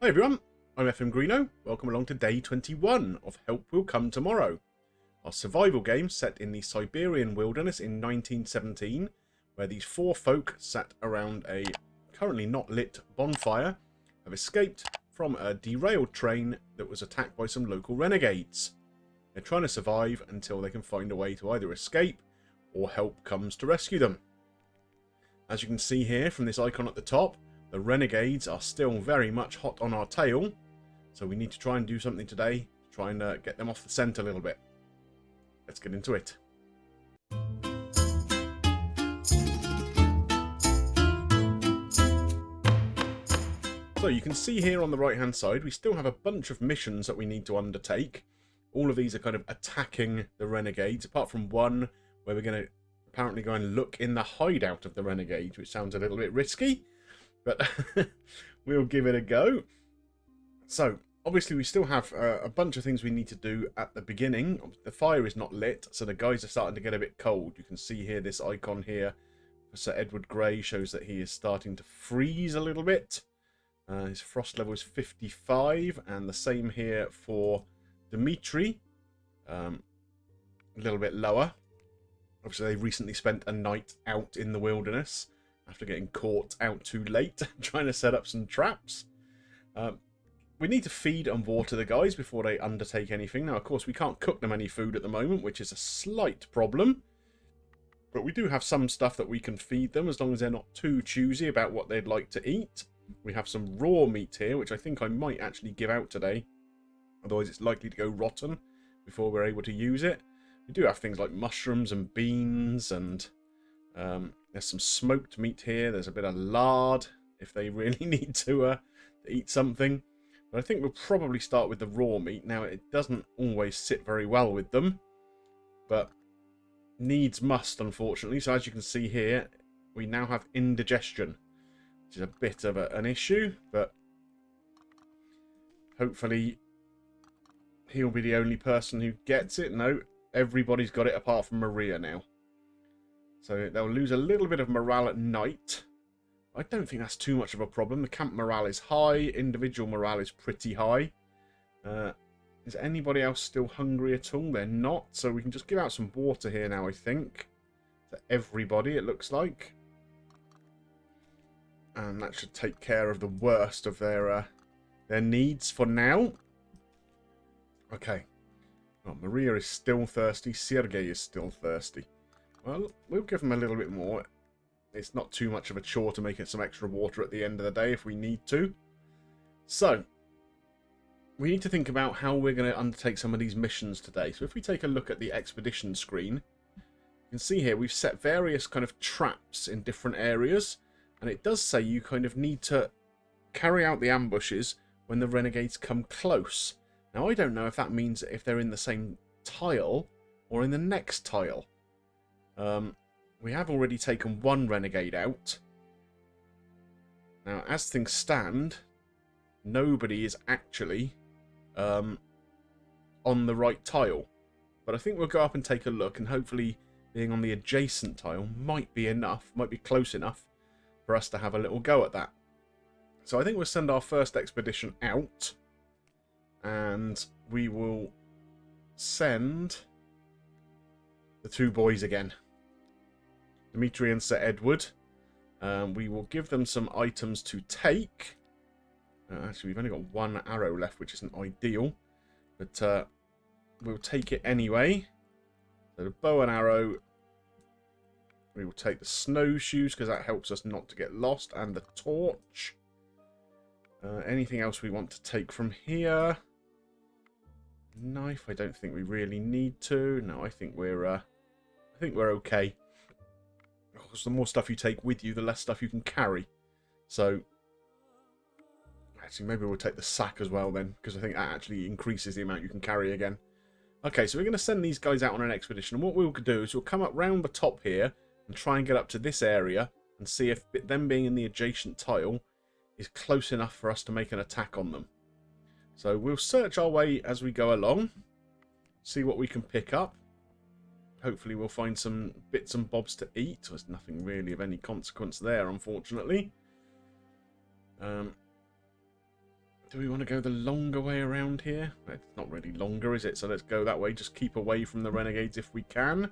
Hi everyone, I'm Greeno. Welcome along to day 21 of Help Will Come Tomorrow, our survival game set in the Siberian wilderness in 1917, where these four folk sat around a currently not lit bonfire have escaped from a derailed train that was attacked by some local renegades. They're trying to survive until they can find a way to either escape or help comes to rescue them. As you can see here from this icon at the top, the Renegades are still very much hot on our tail, so we need to try and do something today to try and get them off the scent a little bit. Let's get into it. So you can see here on the right hand side, we still have a bunch of missions that we need to undertake. All of these are kind of attacking the Renegades, apart from one where we're going to apparently go and look in the hideout of the Renegades, which sounds a little bit risky. But we'll give it a go. So, obviously we still have a bunch of things we need to do at the beginning. The fire is not lit, so the guys are starting to get a bit cold. You can see here, this icon here for Sir Edward Grey shows that he is starting to freeze a little bit. His frost level is 55, and the same here for Dimitri. A little bit lower. Obviously, they recently spent a night out in the wilderness after getting caught out too late trying to set up some traps. We need to feed and water the guys before they undertake anything. Now, of course, we can't cook them any food at the moment, which is a slight problem. But we do have some stuff that we can feed them, as long as they're not too choosy about what they'd like to eat. We have some raw meat here, which I think I might actually give out today. Otherwise, it's likely to go rotten before we're able to use it. We do have things like mushrooms and beans, and there's some smoked meat here. There's a bit of lard if they really need to eat something. But I think we'll probably start with the raw meat. Now, it doesn't always sit very well with them, but needs must, unfortunately. So as you can see here, we now have indigestion, which is a bit of an issue, but hopefully he'll be the only person who gets it. No, everybody's got it apart from Maria now. So they'll lose a little bit of morale at night. I don't think that's too much of a problem. The camp morale is high. Individual morale is pretty high. Is anybody else still hungry at all? They're not. So we can just give out some water here now, I think. To everybody, it looks like. And that should take care of the worst of their needs for now. Okay. Well, Maria is still thirsty. Sergei is still thirsty. Well, we'll give them a little bit more. It's not too much of a chore to make it some extra water at the end of the day if we need to. So, we need to think about how we're going to undertake some of these missions today. So if we take a look at the expedition screen, you can see here we've set various kind of traps in different areas. And it does say you kind of need to carry out the ambushes when the renegades come close. Now, I don't know if that means if they're in the same tile or in the next tile. We have already taken one renegade out. Now, as things stand, nobody is actually on the right tile. But I think we'll go up and take a look, and hopefully being on the adjacent tile might be enough, might be close enough for us to have a little go at that. So I think we'll send our first expedition out, and we will send the two boys again. Dimitri and Sir Edward. We will give them some items to take. Actually, we've only got one arrow left, which isn't ideal. But we'll take it anyway. So the bow and arrow. We will take the snowshoes, because that helps us not to get lost. And the torch. Anything else we want to take from here? Knife, I don't think we really need to. No, I think we're okay. Of course, the more stuff you take with you, the less stuff you can carry. So, actually, maybe we'll take the sack as well then, because I think that actually increases the amount you can carry again. Okay, so we're going to send these guys out on an expedition, and what we'll do is we'll come up round the top here and try and get up to this area and see if them being in the adjacent tile is close enough for us to make an attack on them. So we'll search our way as we go along, see what we can pick up. Hopefully we'll find some bits and bobs to eat. There's nothing really of any consequence there, unfortunately. Do we want to go the longer way around here? It's not really longer, is it? So let's go that way. Just keep away from the Renegades if we can.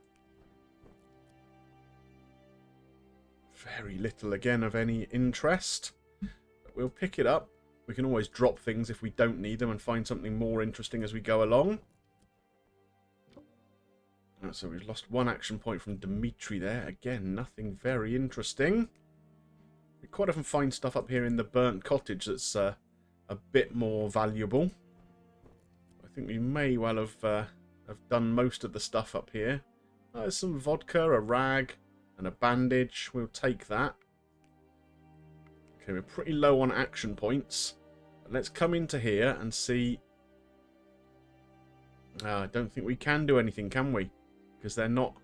Very little, again, of any interest. But we'll pick it up. We can always drop things if we don't need them and find something more interesting as we go along. So we've lost one action point from Dimitri there. Again, nothing very interesting. We quite often find stuff up here in the burnt cottage that's a bit more valuable. I think we may well have done most of the stuff up here. There's some vodka, a rag, and a bandage. We'll take that. Okay, we're pretty low on action points. But let's come into here and see. I don't think we can do anything, can we? Because they're not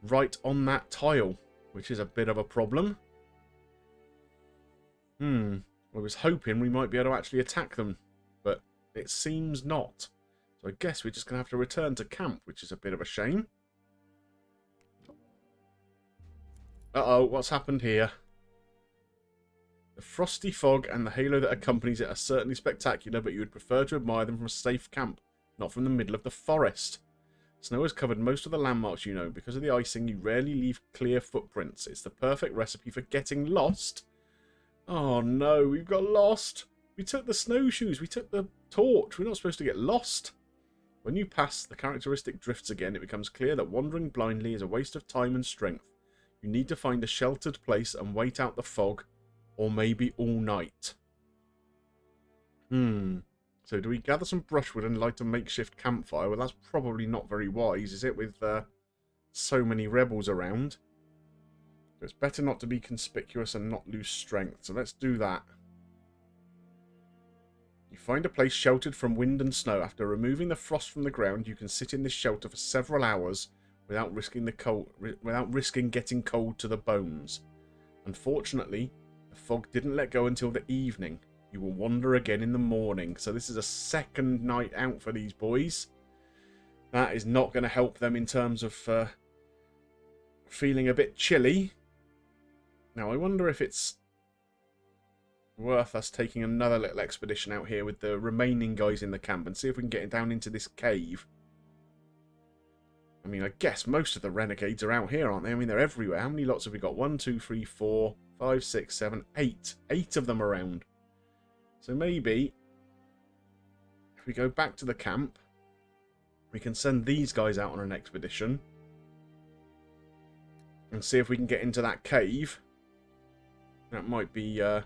right on that tile, which is a bit of a problem. I was hoping we might be able to actually attack them, but it seems not. So I guess we're just going to have to return to camp, which is a bit of a shame. Uh-oh, what's happened here? The frosty fog and the halo that accompanies it are certainly spectacular, but you would prefer to admire them from a safe camp, not from the middle of the forest. Snow has covered most of the landmarks you know. Because of the icing, you rarely leave clear footprints. It's the perfect recipe for getting lost. Oh no, we've got lost. We took the snowshoes, we took the torch. We're not supposed to get lost. When you pass, the characteristic drifts again. It becomes clear that wandering blindly is a waste of time and strength. You need to find a sheltered place and wait out the fog, or maybe all night. So do we gather some brushwood and light a makeshift campfire? Well, that's probably not very wise, is it, with so many rebels around? So it's better not to be conspicuous and not lose strength. So let's do that. You find a place sheltered from wind and snow. After removing the frost from the ground, you can sit in this shelter for several hours without risking getting cold to the bones. Unfortunately, the fog didn't let go until the evening. You will wander again in the morning. So this is a second night out for these boys. That is not going to help them in terms of feeling a bit chilly. Now, I wonder if it's worth us taking another little expedition out here with the remaining guys in the camp and see if we can get down into this cave. I mean, I guess most of the renegades are out here, aren't they? I mean, they're everywhere. How many lots have we got? 1, 2, 3, 4, 5, 6, 7, 8. 8 of them around. So maybe, if we go back to the camp, we can send these guys out on an expedition and see if we can get into that cave. That might be a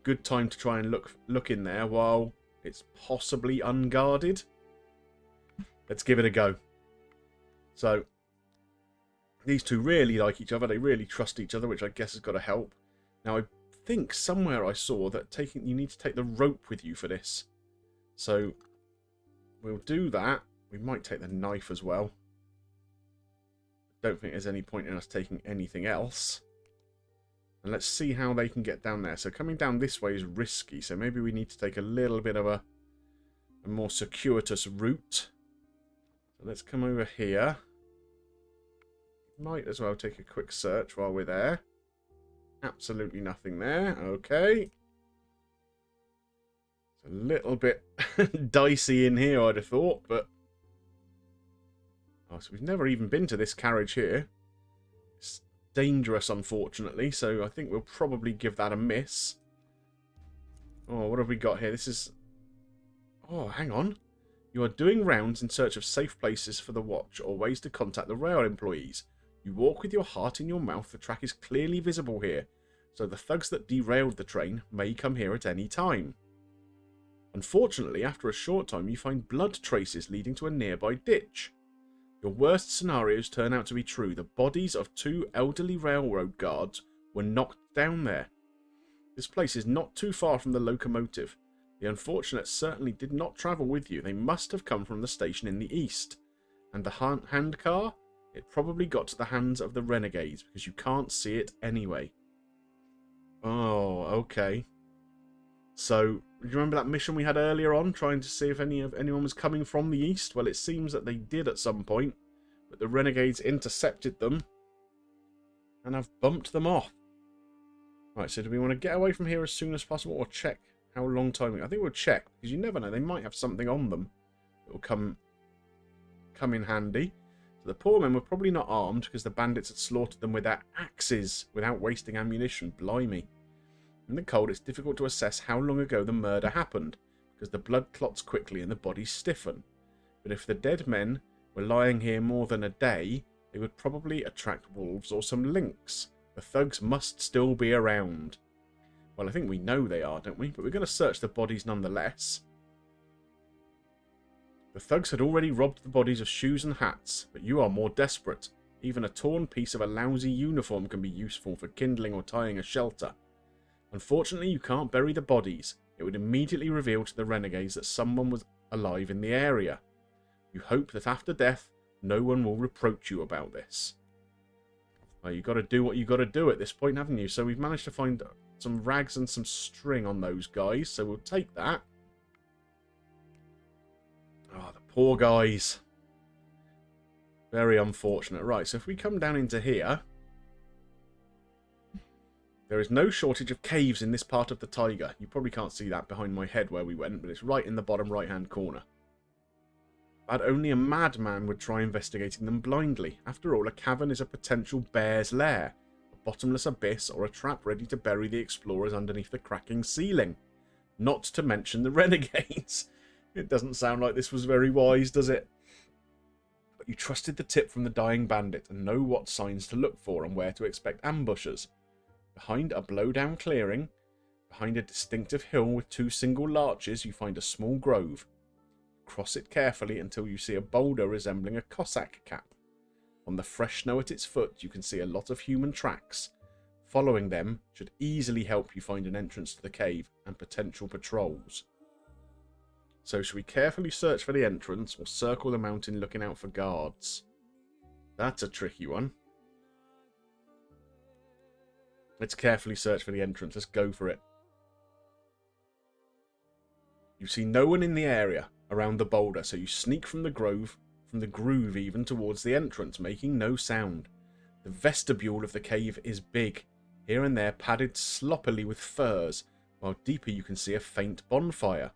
good time to try and look in there while it's possibly unguarded. Let's give it a go. So, these two really like each other. They really trust each other, which I guess has got to help. Now, I think somewhere I saw that you need to take the rope with you for this. So we'll do that. We might take the knife as well. Don't think there's any point in us taking anything else. And let's see how they can get down there. So coming down this way is risky, so maybe we need to take a little bit of a more circuitous route. So let's come over here. Might as well take a quick search while we're there. Absolutely nothing there. Okay. It's a little bit dicey in here, I'd have thought, but... Oh, so we've never even been to this carriage here. It's dangerous, unfortunately, so I think we'll probably give that a miss. Oh, what have we got here? This is... Oh, hang on. You are doing rounds in search of safe places for the watch or ways to contact the rail employees. You walk with your heart in your mouth. The track is clearly visible here, so the thugs that derailed the train may come here at any time. Unfortunately, after a short time, you find blood traces leading to a nearby ditch. Your worst scenarios turn out to be true. The bodies of 2 elderly railroad guards were knocked down there. This place is not too far from the locomotive. The unfortunates certainly did not travel with you. They must have come from the station in the east. And the handcar? It probably got to the hands of the renegades, because you can't see it anyway. Oh, okay. So, do you remember that mission we had earlier on, trying to see if anyone was coming from the east? Well, it seems that they did at some point, but the renegades intercepted them and have bumped them off. Right, so do we want to get away from here as soon as possible, or check how long time... I think we'll check, because you never know. They might have something on them that will come in handy. So the poor men were probably not armed, because the bandits had slaughtered them with their axes without wasting ammunition. Blimey. In the cold, it's difficult to assess how long ago the murder happened, because the blood clots quickly and the bodies stiffen. But if the dead men were lying here more than a day, they would probably attract wolves or some lynx. The thugs must still be around. Well, I think we know they are, don't we? But we're going to search the bodies nonetheless. The thugs had already robbed the bodies of shoes and hats, but you are more desperate. Even a torn piece of a lousy uniform can be useful for kindling or tying a shelter. Unfortunately, you can't bury the bodies. It would immediately reveal to the renegades that someone was alive in the area. You hope that after death, no one will reproach you about this. Well, you've got to do what you've got to do at this point, haven't you? So we've managed to find some rags and some string on those guys, so we'll take that. Oh, the poor guys. Very unfortunate. Right, so if we come down into here, there is no shortage of caves in this part of the taiga. You probably can't see that behind my head where we went, but it's right in the bottom right-hand corner. But only a madman would try investigating them blindly. After all, a cavern is a potential bear's lair, a bottomless abyss, or a trap ready to bury the explorers underneath the cracking ceiling. Not to mention the renegades. It doesn't sound like this was very wise, does it? But you trusted the tip from the dying bandit and know what signs to look for and where to expect ambushes. Behind a blow-down clearing, behind a distinctive hill with 2 single larches, you find a small grove. Cross it carefully until you see a boulder resembling a Cossack cap. On the fresh snow at its foot, you can see a lot of human tracks. Following them should easily help you find an entrance to the cave and potential patrols. So should we carefully search for the entrance or circle the mountain looking out for guards? That's a tricky one. Let's carefully search for the entrance. Let's go for it. You see no one in the area around the boulder, so you sneak from the groove even towards the entrance, making no sound. The vestibule of the cave is big, here and there padded sloppily with furs, while deeper you can see a faint bonfire.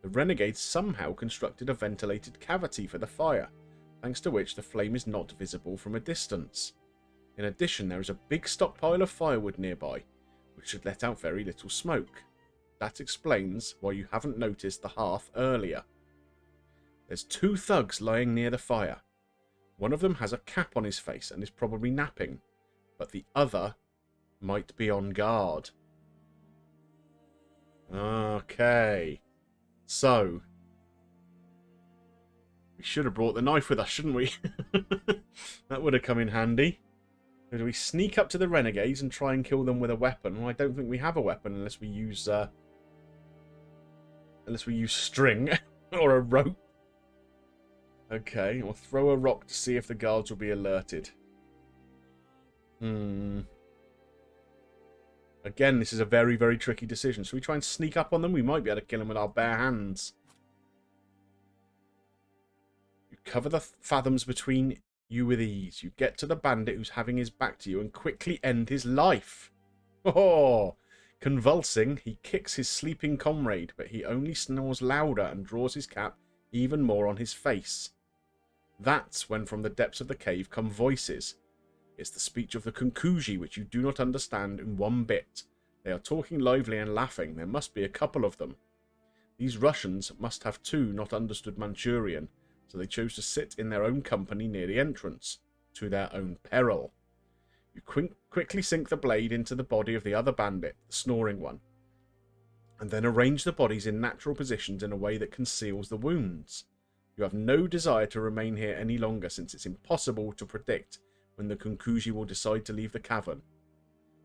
The renegades somehow constructed a ventilated cavity for the fire, thanks to which the flame is not visible from a distance. In addition, there is a big stockpile of firewood nearby, which should let out very little smoke. That explains why you haven't noticed the hearth earlier. There's 2 thugs lying near the fire. One of them has a cap on his face and is probably napping, but the other might be on guard. Okay. So, we should have brought the knife with us, shouldn't we? That would have come in handy. So do we sneak up to the renegades and try and kill them with a weapon? Well, I don't think we have a weapon unless we use string or a rope. Okay, we'll throw a rock to see if the guards will be alerted. Again, this is a very, very tricky decision. Should we try and sneak up on them? We might be able to kill them with our bare hands. You cover the fathoms between you with ease. You get to the bandit who's having his back to you and quickly end his life. Oh! Convulsing, he kicks his sleeping comrade, but he only snores louder and draws his cap even more on his face. That's when from the depths of the cave come voices. It's the speech of the Kunkuji, which you do not understand in one bit. They are talking lively and laughing. There must be a couple of them. These Russians must have too not understood Manchurian, so they chose to sit in their own company near the entrance, to their own peril. You quickly sink the blade into the body of the other bandit, the snoring one, and then arrange the bodies in natural positions in a way that conceals the wounds. You have no desire to remain here any longer, since it's impossible to predict when the Kunkuji will decide to leave the cavern.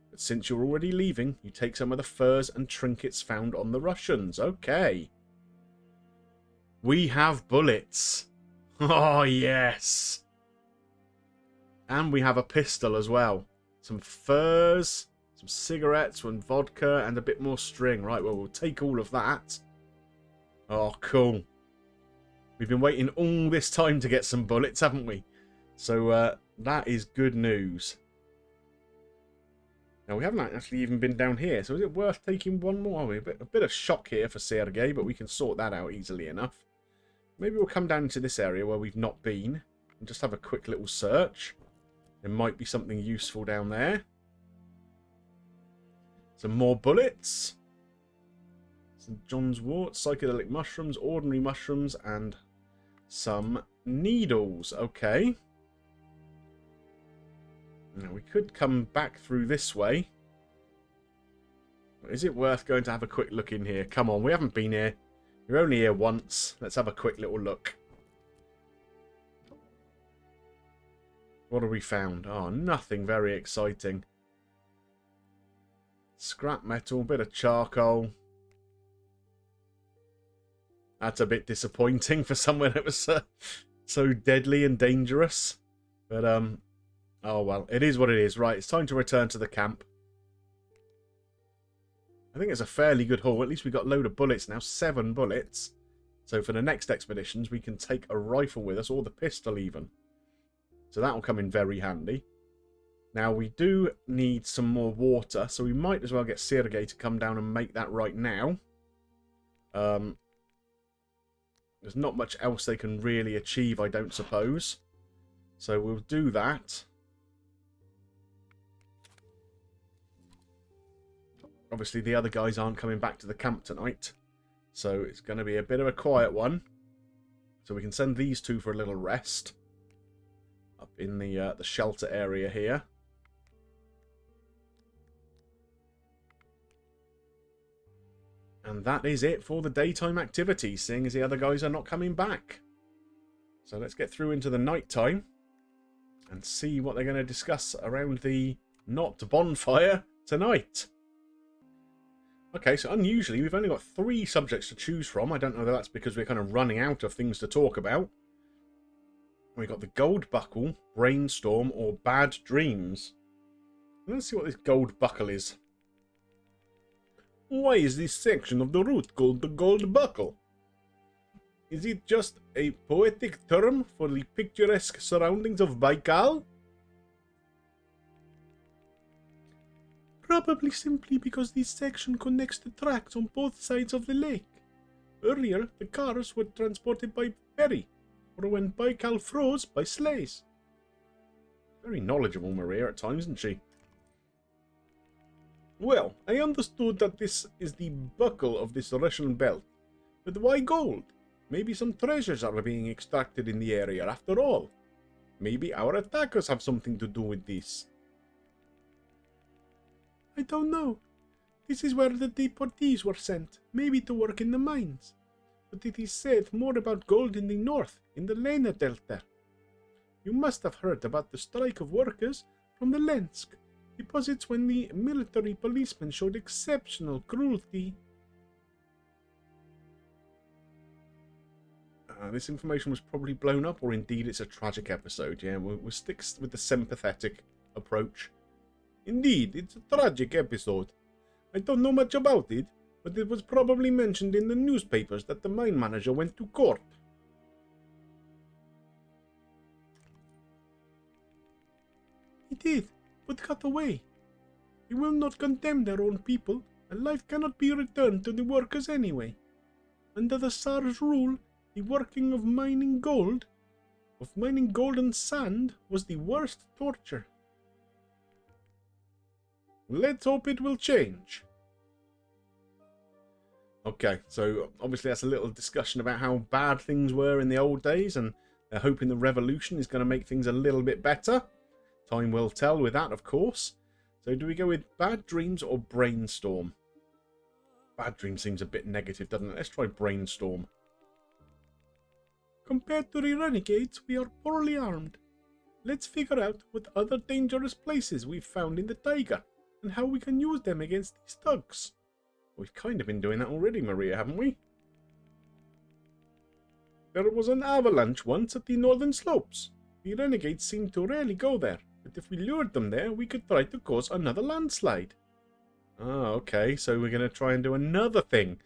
But since you're already leaving, you take some of the furs and trinkets found on the Russians. Okay. We have bullets. Oh, yes. And we have a pistol as well. Some furs, some cigarettes, some vodka, and a bit more string. Right, well, we'll take all of that. Oh, cool. We've been waiting all this time to get some bullets, haven't we? So, that is good news. Now, we haven't actually even been down here, so is it worth taking one more? Oh, a bit of shock here for Sergei, but we can sort that out easily enough. Maybe we'll come down to this area where we've not been and just have a quick little search. There might be something useful down there. Some more bullets. St. John's wort, psychedelic mushrooms, ordinary mushrooms, and some needles. Okay. Now, we could come back through this way. Is it worth going to have a quick look in here? Come on, we haven't been here. You're only here once. Let's have a quick little look. What have we found? Oh, nothing very exciting. Scrap metal, bit of charcoal. That's a bit disappointing for somewhere that was so deadly and dangerous. But, oh well, it is what it is. Right, it's time to return to the camp. I think it's a fairly good haul. At least we got a load of bullets now. 7 bullets. So for the next expeditions, we can take a rifle with us, or the pistol even. So that will come in very handy. Now, we do need some more water, so we might as well get Sergei to come down and make that right now. There's not much else they can really achieve, I don't suppose. So we'll do that. Obviously, the other guys aren't coming back to the camp tonight. So it's going to be a bit of a quiet one. So we can send these two for a little rest. Up in the shelter area here. And that is it for the daytime activities, seeing as the other guys are not coming back. So let's get through into the night time. And see what they're going to discuss around the not bonfire tonight. Okay, so unusually, we've only got 3 subjects to choose from. I don't know if that's because we're kind of running out of things to talk about. We've got the gold buckle, brainstorm, or bad dreams. Let's see what this gold buckle is. Why is this section of the route called the gold buckle? Is it just a poetic term for the picturesque surroundings of Baikal? Probably simply because this section connects the tracks on both sides of the lake. Earlier, the cars were transported by ferry, or when Baikal froze, by sleighs. Very knowledgeable, Maria, at times, isn't she? Well, I understood that this is the buckle of this Russian belt. But why gold? Maybe some treasures are being extracted in the area after all. Maybe our attackers have something to do with this. I don't know. This is where the deportees were sent, maybe to work in the mines. But it is said more about gold in the north, in the Lena Delta. You must have heard about the strike of workers from the Lensk, deposits when the military policemen showed exceptional cruelty. This information was probably blown up, or indeed it's a tragic episode. Yeah, we'll stick with the sympathetic approach. Indeed, it's a tragic episode. I don't know much about it, but it was probably mentioned in the newspapers that the mine manager went to court. He did, but got away. They will not condemn their own people, and life cannot be returned to the workers anyway. Under the Tsar's rule, the working of mining gold and sand, was the worst torture. Let's hope it will change. Okay, so obviously that's a little discussion about how bad things were in the old days, and they're hoping the revolution is going to make things a little bit better. Time will tell with that, of course. So do we go with bad dreams or brainstorm? Bad dream seems a bit negative, doesn't it? Let's try brainstorm. Compared to the Renegades, we are poorly armed. Let's figure out what other dangerous places we've found in the taiga, and how we can use them against these thugs. We've kind of been doing that already, Maria, haven't we? There was an avalanche once at the northern slopes. The Renegades seem to rarely go there, but if we lured them there, we could try to cause another landslide. Ah, okay, so we're going to try and do another thing.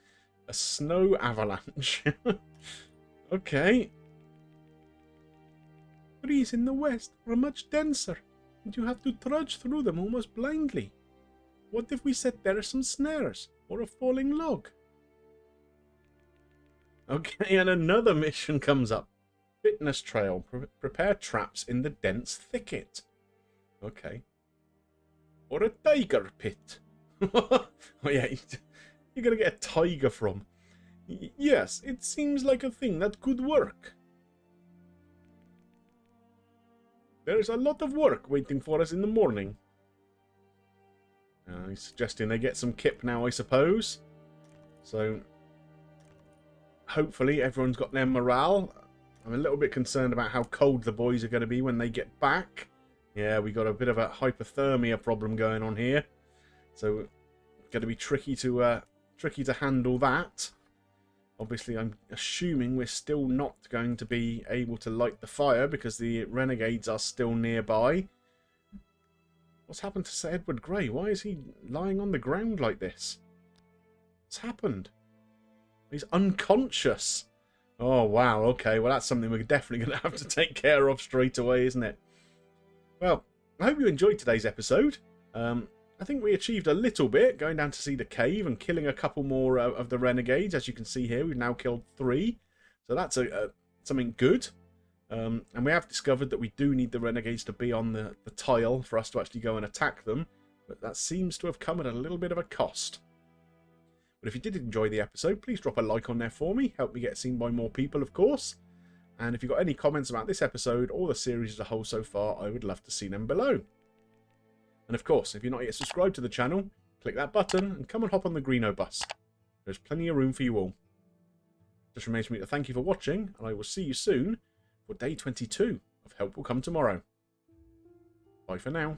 A snow avalanche. Okay. Trees in the west are much denser, and you have to trudge through them almost blindly. What if we set there some snares or a falling log? Okay, and another mission comes up. Fitness trail. Prepare traps in the dense thicket. Okay. Or a tiger pit. Oh yeah, you're going to get a tiger from. Yes, it seems like a thing that could work. There's a lot of work waiting for us in the morning. He's suggesting they get some kip now, I suppose. So, hopefully everyone's got their morale. I'm a little bit concerned about how cold the boys are going to be when they get back. Yeah, we got a bit of a hypothermia problem going on here. So, it's going to be tricky to handle that. Obviously, I'm assuming we're still not going to be able to light the fire because the Renegades are still nearby. What's happened to Sir Edward Grey? Why is he lying on the ground like this? What's happened? He's unconscious. Oh, wow. Okay, well, that's something we're definitely going to have to take care of straight away, isn't it? Well, I hope you enjoyed today's episode. I think we achieved a little bit, going down to see the cave and killing a couple more of the Renegades. As you can see here, we've now killed 3. So that's something good. And we have discovered that we do need the Renegades to be on the tile for us to actually go and attack them. But that seems to have come at a little bit of a cost. But if you did enjoy the episode, please drop a like on there for me. Help me get seen by more people, of course. And if you've got any comments about this episode or the series as a whole so far, I would love to see them below. And of course, if you're not yet subscribed to the channel, click that button and come and hop on the Greeno bus. There's plenty of room for you all. Just remains for me to thank you for watching, and I will see you soon for day 22 of Help Will Come Tomorrow. Bye for now.